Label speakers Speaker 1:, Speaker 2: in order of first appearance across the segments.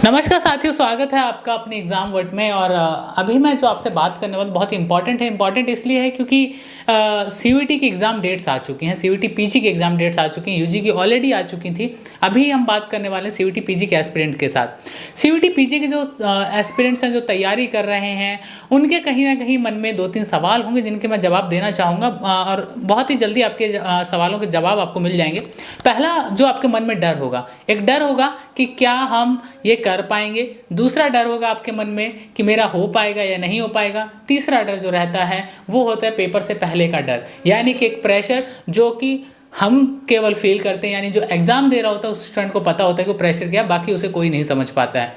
Speaker 1: नमस्कार साथियों, स्वागत है आपका अपने एग्ज़ाम वर्ड में। और अभी मैं जो आपसे बात करने वाला बहुत इंपॉर्टेंट है। इंपॉर्टेंट इसलिए है क्योंकि सीयूईटी की एग्ज़ाम डेट्स आ चुकी हैं। सीयूईटी पीजी की एग्ज़ाम डेट्स आ चुकी हैं। यूजी की ऑलरेडी आ चुकी थी। अभी हम बात करने वाले हैं सीयूईटी पीजी के एस्पिरेंट के साथ। सीयूईटी पीजी के जो एस्पिरेंट्स हैं, जो तैयारी कर रहे हैं, उनके कहीं ना कहीं मन में 2-3 सवाल होंगे जिनके मैं जवाब देना चाहूँगा और बहुत ही जल्दी आपके सवालों के जवाब आपको मिल जाएंगे। पहला जो आपके मन में डर होगा, एक डर होगा कि क्या हम ये कर पाएंगे। दूसरा डर होगा आपके मन में कि मेरा हो पाएगा या नहीं हो पाएगा। तीसरा डर जो रहता है वो होता है पेपर से पहले का डर, यानी कि एक प्रेशर जो कि हम केवल फील करते हैं, यानी जो एग्जाम दे रहा होता है उस स्टूडेंट को पता होता है कि वो प्रेशर क्या, बाकी उसे कोई नहीं समझ पाता है।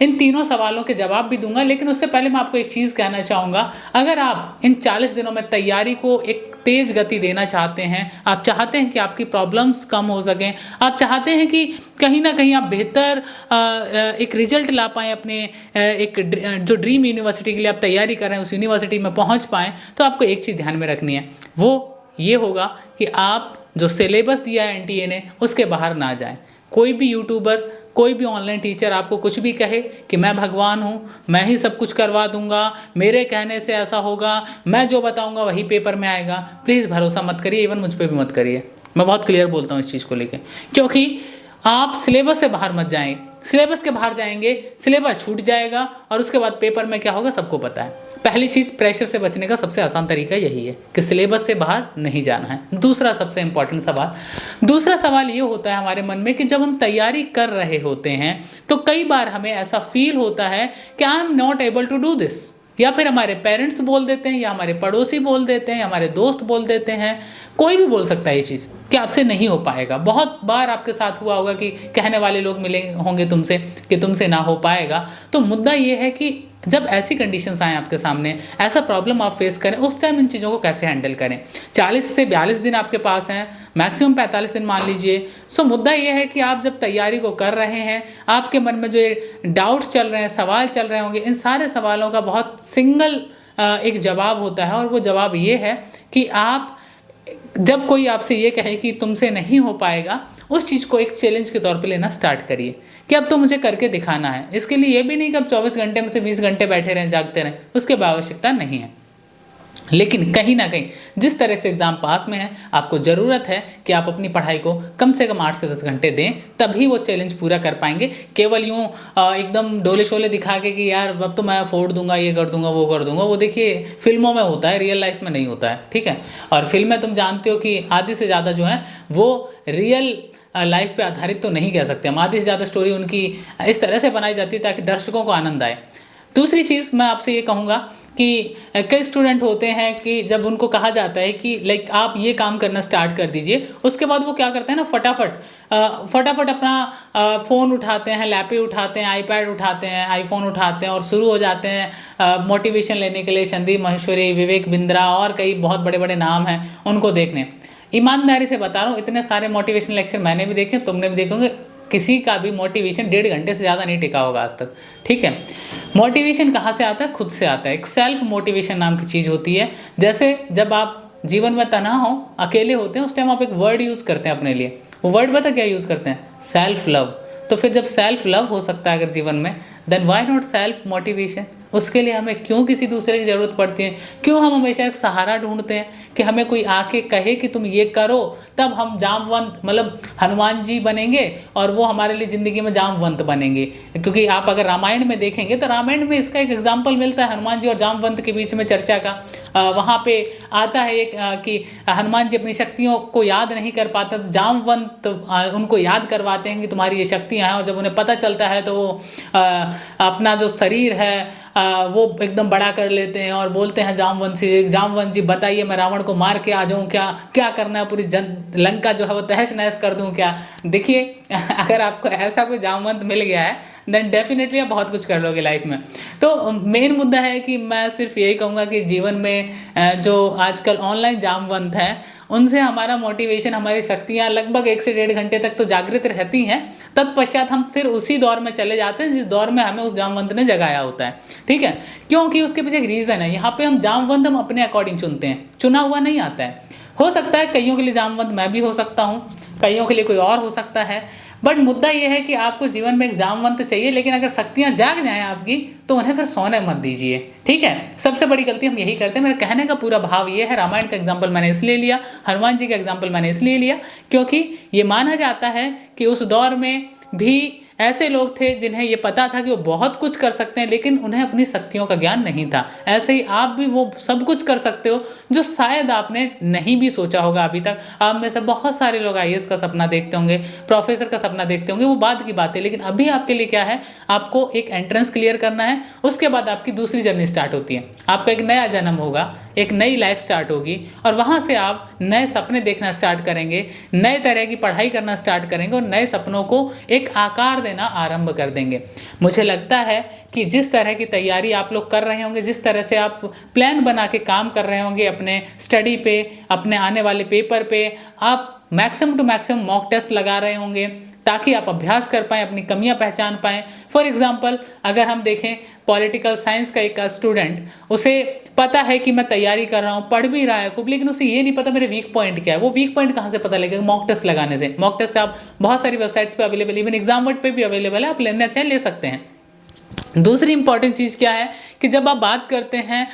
Speaker 1: इन तीनों सवालों के जवाब भी दूंगा, लेकिन उससे पहले मैं आपको एक चीज़ कहना चाहूँगा। अगर आप इन 40 दिनों में तैयारी को एक तेज़ गति देना चाहते हैं, आप चाहते हैं कि आपकी प्रॉब्लम्स कम हो सकें, आप चाहते हैं कि कहीं ना कहीं आप बेहतर एक रिजल्ट ला पाएँ, अपने एक जो ड्रीम यूनिवर्सिटी के लिए आप तैयारी कर रहे हैं उस यूनिवर्सिटी में पहुंच पाएँ, तो आपको एक चीज़ ध्यान में रखनी है। वो ये होगा कि आप जो सिलेबस दिया है एनटीए ने उसके बाहर ना जाएं। कोई भी यूट्यूबर, कोई भी ऑनलाइन टीचर आपको कुछ भी कहे कि मैं भगवान हूँ, मैं ही सब कुछ करवा दूंगा, मेरे कहने से ऐसा होगा, मैं जो बताऊंगा वही पेपर में आएगा, प्लीज़ भरोसा मत करिए। इवन मुझ पर भी मत करिए। मैं बहुत क्लियर बोलता हूँ इस चीज़ को लेकर, क्योंकि आप सिलेबस से बाहर मत जाएं। सिलेबस के बाहर जाएंगे, सिलेबस छूट जाएगा और उसके बाद पेपर में क्या होगा सबको पता है। पहली चीज़, प्रेशर से बचने का सबसे आसान तरीका यही है कि सिलेबस से बाहर नहीं जाना है। दूसरा सबसे इंपॉर्टेंट सवाल, दूसरा सवाल ये होता है हमारे मन में कि जब हम तैयारी कर रहे होते हैं तो कई बार हमें ऐसा फील होता है कि I am not able to do this, या फिर हमारे पेरेंट्स बोल देते हैं, या हमारे पड़ोसी बोल देते हैं, या हमारे दोस्त बोल देते हैं, कोई भी बोल सकता है ये चीज़ कि आपसे नहीं हो पाएगा। बहुत बार आपके साथ हुआ होगा कि कहने वाले लोग मिले होंगे तुमसे कि तुमसे ना हो पाएगा। तो मुद्दा ये है कि जब ऐसी कंडीशंस आएँ आपके सामने, ऐसा प्रॉब्लम आप फेस करें, उस टाइम इन चीज़ों को कैसे हैंडल करें। 40 से 42 दिन आपके पास हैं, मैक्सिमम 45 दिन मान लीजिए। मुद्दा ये है कि आप जब तैयारी को कर रहे हैं, आपके मन में जो ये डाउट्स चल रहे हैं, सवाल चल रहे होंगे, इन सारे सवालों का बहुत सिंगल एक जवाब होता है, और वो जवाब ये है कि आप जब कोई आपसे ये कहे कि तुमसे नहीं हो पाएगा, उस चीज़ को एक चैलेंज के तौर पे लेना स्टार्ट करिए कि अब तो मुझे करके दिखाना है। इसके लिए ये भी नहीं कि अब 24 घंटे में से 20 घंटे बैठे रहें, जागते रहें, उसके आवश्यकता नहीं है। लेकिन कहीं ना कहीं जिस तरह से एग्ज़ाम पास में है, आपको ज़रूरत है कि आप अपनी पढ़ाई को कम से कम 8 से 10 घंटे दें, तभी वो चैलेंज पूरा कर पाएंगे। केवल यूँ एकदम डोले शोले दिखा के कि यार अब तो मैं फोड़ दूंगा, ये कर दूंगा, वो कर दूंगा, वो देखिए फिल्मों में होता है, रियल लाइफ में नहीं होता है। ठीक है। और फिल्में तुम जानते हो कि आधी से ज़्यादा जो है वो रियल लाइफ पे आधारित तो नहीं कह सकते हम। आधी से ज़्यादा स्टोरी उनकी इस तरह से बनाई जाती है ताकि दर्शकों को आनंद आए। दूसरी चीज़ मैं आपसे ये कहूँगा कि कई स्टूडेंट होते हैं कि जब उनको कहा जाता है कि लाइक आप ये काम करना स्टार्ट कर दीजिए, उसके बाद वो क्या करते हैं ना, फटाफट अपना फ़ोन उठाते हैं, लैपटॉप उठाते हैं, आईपैड उठाते हैं, आईफोन उठाते हैं और शुरू हो जाते हैं मोटिवेशन लेने के लिए संदीप माहेश्वरी, विवेक बिंद्रा और कई बहुत बड़े बड़े नाम हैं उनको देखने। ईमानदारी से बता रहा हूँ, इतने सारे मोटिवेशन लेक्चर मैंने भी देखे, तुमने भी देखेंगे, किसी का भी मोटिवेशन 1.5 घंटे से ज़्यादा नहीं टिका होगा आज तक। ठीक है। मोटिवेशन कहाँ से आता है? खुद से आता है। एक सेल्फ मोटिवेशन नाम की चीज़ होती है। जैसे जब आप जीवन में तन्हा हो, अकेले होते हैं, उस टाइम आप एक वर्ड यूज़ करते हैं अपने लिए। वो वर्ड पता क्या यूज़ करते हैं? Self love. तो फिर जब सेल्फ लव हो सकता है अगर जीवन में, then why not self motivation. उसके लिए हमें क्यों किसी दूसरे की ज़रूरत पड़ती है? क्यों हम हमेशा एक सहारा ढूंढते हैं कि हमें कोई आके कहे कि तुम ये करो, तब हम जामवंत मतलब हनुमान जी बनेंगे और वो हमारे लिए ज़िंदगी में जामवंत बनेंगे। क्योंकि आप अगर रामायण में देखेंगे तो रामायण में इसका एक एग्जाम्पल मिलता है, हनुमान जी और जामवंत के बीच में चर्चा का। वहाँ पे आता है एक कि हनुमान जी अपनी शक्तियों को याद नहीं कर पाते, तो जामवंत उनको याद करवाते हैं कि तुम्हारी ये शक्तियाँ हैं, और जब उन्हें पता चलता है तो वो अपना जो शरीर है वो एकदम बड़ा कर लेते हैं और बोलते हैं जामवंत जी बताइए, मैं रावण को मार के आ जाऊँ क्या? क्या करना है? पूरी लंका जो है वो तहस नहस कर दूँ क्या? देखिए अगर आपको ऐसा कोई जामवंत मिल गया है देन डेफिनेटली आप बहुत कुछ कर लोगे लाइफ में। तो मेन मुद्दा है कि मैं सिर्फ यही कहूँगा कि जीवन में जो आजकल ऑनलाइन जामवंत हैं उनसे हमारा मोटिवेशन, हमारी शक्तियाँ लगभग 1 से 1.5 घंटे तक तो जागृत रहती हैं। तत्पश्चात हम फिर उसी दौर में चले जाते हैं जिस दौर में हमें उस जामवंत ने जगाया होता है। ठीक है। क्योंकि उसके पीछे एक रीज़न है। यहाँ पे हम जामवंत हम अपने अकॉर्डिंग चुनते हैं, चुना हुआ नहीं आता है। हो सकता है कईयों के लिए जामवंत मैं भी हो सकता हूँ, कईयों के लिए कोई और हो सकता है, बट मुद्दा ये है कि आपको जीवन में एग्जामवंत चाहिए, लेकिन अगर शक्तियां जाग जाएं आपकी तो उन्हें फिर सोने मत दीजिए, ठीक है। सबसे बड़ी गलती हम यही करते हैं। मेरे कहने का पूरा भाव ये है, रामायण का एग्जाम्पल मैंने इसलिए लिया, हनुमान जी का एग्जाम्पल मैंने इसलिए लिया क्योंकि ये माना जाता है कि उस दौर में भी ऐसे लोग थे जिन्हें ये पता था कि वो बहुत कुछ कर सकते हैं, लेकिन उन्हें अपनी शक्तियों का ज्ञान नहीं था। ऐसे ही आप भी वो सब कुछ कर सकते हो जो शायद आपने नहीं भी सोचा होगा अभी तक। आप में से बहुत सारे लोग आईएएस का सपना देखते होंगे, प्रोफेसर का सपना देखते होंगे, वो बाद की बात है, लेकिन अभी आपके लिए क्या है, आपको एक एंट्रेंस क्लियर करना है, उसके बाद आपकी दूसरी जर्नी स्टार्ट होती है। आपका एक नया जन्म होगा, एक नई लाइफ स्टार्ट होगी, और वहाँ से आप नए सपने देखना स्टार्ट करेंगे, नए तरह की पढ़ाई करना स्टार्ट करेंगे और नए सपनों को एक आकार देना आरंभ कर देंगे। मुझे लगता है कि जिस तरह की तैयारी आप लोग कर रहे होंगे, जिस तरह से आप प्लान बना के काम कर रहे होंगे अपने स्टडी पे, अपने आने वाले पेपर पे, आप maximum to maximum mock test लगा रहे होंगे ताकि आप अभ्यास कर पाएँ, अपनी कमियां पहचान पाएँ। फॉर एग्जांपल अगर हम देखें पॉलिटिकल साइंस का एक स्टूडेंट, उसे पता है कि मैं तैयारी कर रहा हूँ, पढ़ भी रहा है खूब, लेकिन उसे ये नहीं पता मेरे वीक पॉइंट क्या है। वो वीक पॉइंट कहाँ से पता लगेगा? मॉक टेस्ट लगाने से। मॉक टेस्ट आप बहुत सारी वेबसाइट्स पे अवेलेबल, इवन एग्जामवर्ट पे भी अवेलेबल है, आप लेना चाहें ले सकते हैं। दूसरी इंपॉर्टेंट चीज़ क्या है कि जब आप बात करते हैं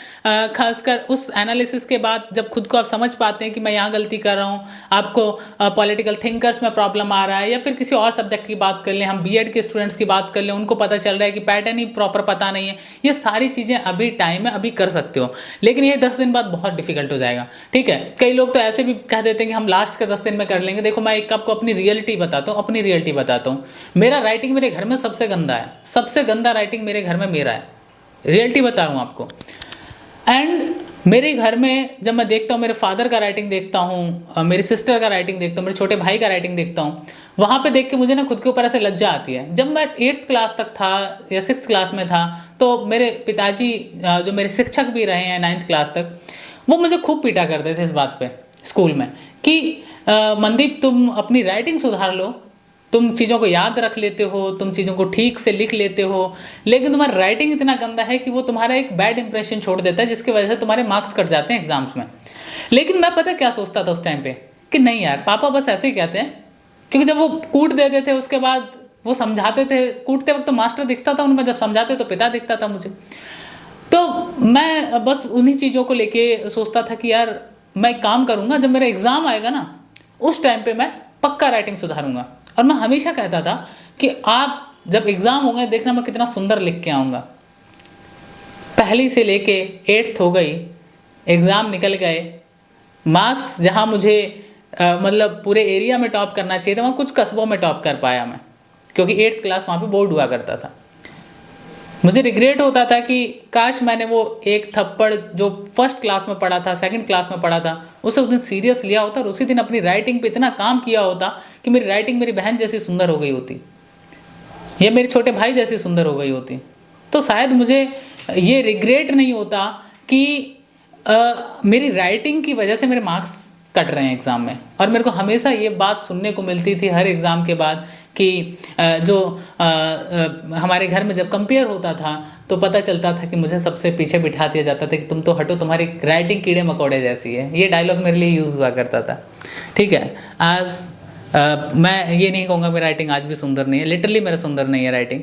Speaker 1: खासकर उस एनालिसिस के बाद, जब खुद को आप समझ पाते हैं कि मैं यहाँ गलती कर रहा हूँ, आपको पॉलिटिकल थिंकर्स में प्रॉब्लम आ रहा है, या फिर किसी और सब्जेक्ट की बात कर लें, हम बीएड के स्टूडेंट्स की बात कर लें, उनको पता चल रहा है कि पैटर्न ही प्रॉपर पता नहीं है, ये सारी चीज़ें अभी टाइम है, अभी कर सकते हो, लेकिन ये 10 दिन बाद बहुत डिफिकल्ट हो जाएगा, ठीक है। कई लोग तो ऐसे भी कह देते हैं कि हम लास्ट के 10 दिन में कर लेंगे। देखो मैं एक आपको अपनी रियलिटी बताता हूँ, अपनी रियलिटी बताता हूँ। मेरा राइटिंग मेरे घर में सबसे गंदा है, सबसे गंदा राइटिंग मेरे घर में मेरा है, रियलिटी बता रहा हूँ आपको। एंड मेरे घर में जब मैं देखता हूँ, मेरे फादर का राइटिंग देखता हूँ, मेरी सिस्टर का राइटिंग देखता हूँ, मेरे छोटे भाई का राइटिंग देखता हूँ, वहाँ पे देख के मुझे ना खुद के ऊपर ऐसे लज्जा आती है। जब मैं 8th क्लास तक था या 6th क्लास में था, तो मेरे पिताजी जो मेरे शिक्षक भी रहे हैं 9th क्लास तक, वो मुझे खूब पीटा करते थे इस बात पे स्कूल में कि मनदीप तुम अपनी राइटिंग सुधार लो, तुम चीज़ों को याद रख लेते हो, तुम चीज़ों को ठीक से लिख लेते हो, लेकिन तुम्हारा राइटिंग इतना गंदा है कि वो तुम्हारा एक बैड इंप्रेशन छोड़ देता है, जिसकी वजह से तुम्हारे मार्क्स कट जाते हैं एग्जाम्स में। लेकिन मैं पता क्या सोचता था उस टाइम पे कि नहीं यार, पापा बस ऐसे ही कहते हैं, क्योंकि जब वो कूट देते थे उसके बाद वो समझाते थे, कूटते वक्त तो मास्टर दिखता था उनमें, जब समझाते तो पिता दिखता था मुझे। तो मैं बस उन्हीं चीज़ों को लेके सोचता था कि यार मैं काम करूँगा, जब मेरा एग्ज़ाम आएगा ना उस टाइम पे मैं पक्का राइटिंग सुधारूंगा। और मैं हमेशा कहता था कि आप जब एग्ज़ाम होंगे देखना मैं कितना सुंदर लिख के आऊँगा। पहली से लेके 8th हो गई, एग्ज़ाम निकल गए, मार्क्स जहाँ मुझे मतलब पूरे एरिया में टॉप करना चाहिए था, वहाँ कुछ कस्बों में टॉप कर पाया मैं, क्योंकि 8th क्लास वहाँ पे बोर्ड हुआ करता था। मुझे रिग्रेट होता था कि काश मैंने वो एक थप्पड़ जो फर्स्ट क्लास में पढ़ा था, सेकंड क्लास में पढ़ा था, उसे उस दिन सीरियस लिया होता और उसी दिन अपनी राइटिंग पे इतना काम किया होता कि मेरी राइटिंग मेरी बहन जैसी सुंदर हो गई होती या मेरे छोटे भाई जैसी सुंदर हो गई होती। तो शायद मुझे ये रिग्रेट नहीं होता कि मेरी राइटिंग की वजह से मेरे मार्क्स कट रहे हैं एग्ज़ाम में। और मेरे को हमेशा ये बात सुनने को मिलती थी हर एग्ज़ाम के बाद कि जो हमारे घर में जब कंपेयर होता था तो पता चलता था कि मुझे सबसे पीछे बिठा दिया जाता था कि तुम तो हटो, तुम्हारी राइटिंग कीड़े मकोड़े जैसी है। ये डायलॉग मेरे लिए यूज़ हुआ करता था, ठीक है। आज मैं ये नहीं कहूँगा मेरी राइटिंग आज भी सुंदर नहीं है, लिटरली मेरा सुंदर नहीं है राइटिंग,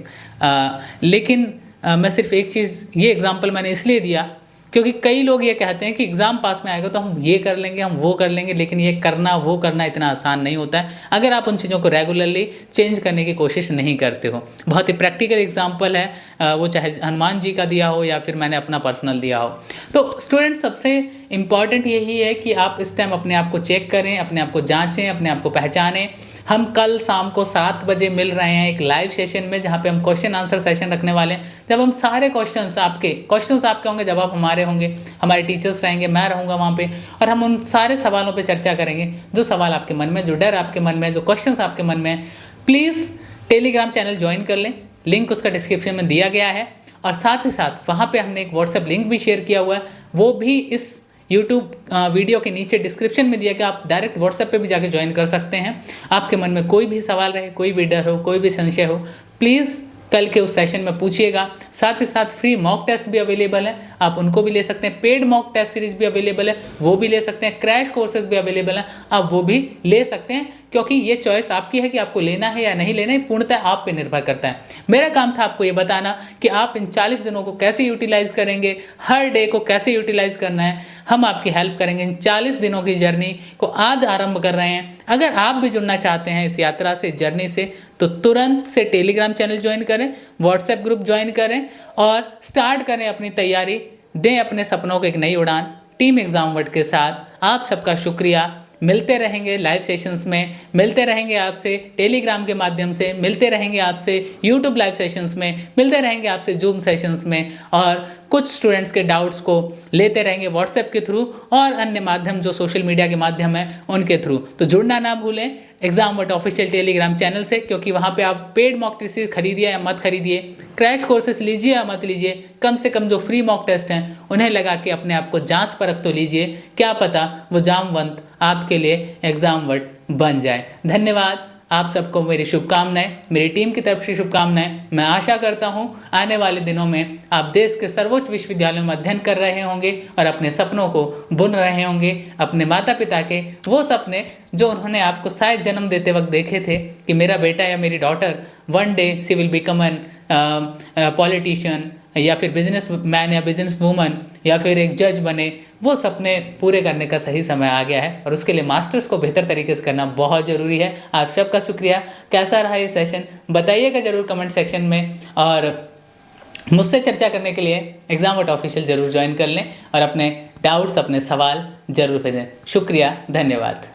Speaker 1: लेकिन मैं सिर्फ एक चीज़, ये एग्जाम्पल मैंने इसलिए दिया क्योंकि कई लोग ये कहते हैं कि एग्ज़ाम पास में आएगा तो हम ये कर लेंगे, हम वो कर लेंगे, लेकिन ये करना वो करना इतना आसान नहीं होता है अगर आप उन चीज़ों को रेगुलरली चेंज करने की कोशिश नहीं करते हो। बहुत ही प्रैक्टिकल एग्जाम्पल है, वो चाहे हनुमान जी का दिया हो या फिर मैंने अपना पर्सनल दिया हो। तो स्टूडेंट सबसे इम्पॉर्टेंट यही है कि आप इस टाइम अपने आप को चेक करें, अपने आप को जाँचें, अपने आप को पहचानें। हम कल शाम को 7 बजे मिल रहे हैं एक लाइव सेशन में, जहाँ पे हम क्वेश्चन आंसर सेशन रखने वाले हैं, जब हम सारे क्वेश्चंस आपके होंगे, जवाब हमारे होंगे, हमारे टीचर्स रहेंगे, मैं रहूँगा वहाँ पे, और हम उन सारे सवालों पे चर्चा करेंगे। जो सवाल आपके मन में, जो डर आपके मन में, जो क्वेश्चंस आपके मन में, प्लीज़ टेलीग्राम चैनल ज्वाइन कर लें, लिंक उसका डिस्क्रिप्शन में दिया गया है। और साथ ही साथ वहाँ पर हमने एक व्हाट्सएप लिंक भी शेयर किया हुआ है, वो भी इस यूट्यूब वीडियो के नीचे डिस्क्रिप्शन में दिया गया, आप डायरेक्ट व्हाट्सएप पे भी जाके ज्वाइन कर सकते हैं। आपके मन में कोई भी सवाल रहे, कोई भी डर हो, कोई भी संशय हो, प्लीज़ कल के उस सेशन में पूछिएगा। साथ ही साथ फ्री मॉक टेस्ट भी अवेलेबल है, आप उनको भी ले सकते हैं। पेड मॉक टेस्ट सीरीज भी अवेलेबल है, वो भी ले सकते हैं। क्रैश कोर्सेज भी अवेलेबल हैं, आप वो भी ले सकते हैं, क्योंकि ये चॉइस आपकी है कि आपको लेना है या नहीं लेना है, पूर्णतः आप पे निर्भर करता है। मेरा काम था आपको ये बताना कि आप इन 40 दिनों को कैसे यूटिलाइज करेंगे, हर डे को कैसे यूटिलाइज करना है। हम आपकी हेल्प करेंगे। इन 40 दिनों की जर्नी को आज आरंभ कर रहे हैं। अगर आप भी जुड़ना चाहते हैं इस यात्रा से, जर्नी से, तो तुरंत से टेलीग्राम चैनल ज्वाइन करें, व्हाट्सएप ग्रुप ज्वाइन करें और स्टार्ट करें अपनी तैयारी, दें अपने सपनों को एक नई उड़ान टीम एग्जाम वर्ड के साथ। आप सबका शुक्रिया। मिलते रहेंगे लाइव सेशंस में, मिलते रहेंगे आपसे टेलीग्राम के माध्यम से, मिलते रहेंगे आपसे यूट्यूब लाइव सेशंस में, मिलते रहेंगे आपसे जूम सेशंस में, और कुछ स्टूडेंट्स के डाउट्स को लेते रहेंगे व्हाट्सएप के थ्रू और अन्य माध्यम जो सोशल मीडिया के माध्यम है उनके थ्रू। तो जुड़ना ना भूलें exam word official Telegram channel से, क्योंकि वहाँ पे आप पेड मॉक टेस्ट खरीदिए या मत खरीदिए, क्रैश कोर्सेस लीजिए या मत लीजिए, कम से कम जो फ्री मॉक टेस्ट हैं उन्हें लगा के अपने आप को जांच परख तो लीजिए, क्या पता वो जामवंत आपके लिए एग्जाम वर्ड बन जाए। धन्यवाद। आप सबको मेरी शुभकामनाएं, मेरी टीम की तरफ से शुभकामनाएं। मैं आशा करता हूं आने वाले दिनों में आप देश के सर्वोच्च विश्वविद्यालयों में अध्ययन कर रहे होंगे और अपने सपनों को बुन रहे होंगे, अपने माता पिता के वो सपने जो उन्होंने आपको शायद जन्म देते वक्त देखे थे कि मेरा बेटा या मेरी daughter one day she will become an politician या फिर बिजनेस मैन या बिजनेस वूमन या फिर एक जज बने। वो सपने पूरे करने का सही समय आ गया है और उसके लिए मास्टर्स को बेहतर तरीके से करना बहुत ज़रूरी है। आप सबका शुक्रिया। कैसा रहा ये सेशन बताइएगा ज़रूर कमेंट सेक्शन में, और मुझसे चर्चा करने के लिए एग्जाम वर्ड ऑफिशियल ज़रूर ज्वाइन कर लें और अपने डाउट्स, अपने सवाल ज़रूर भेजें। शुक्रिया, धन्यवाद।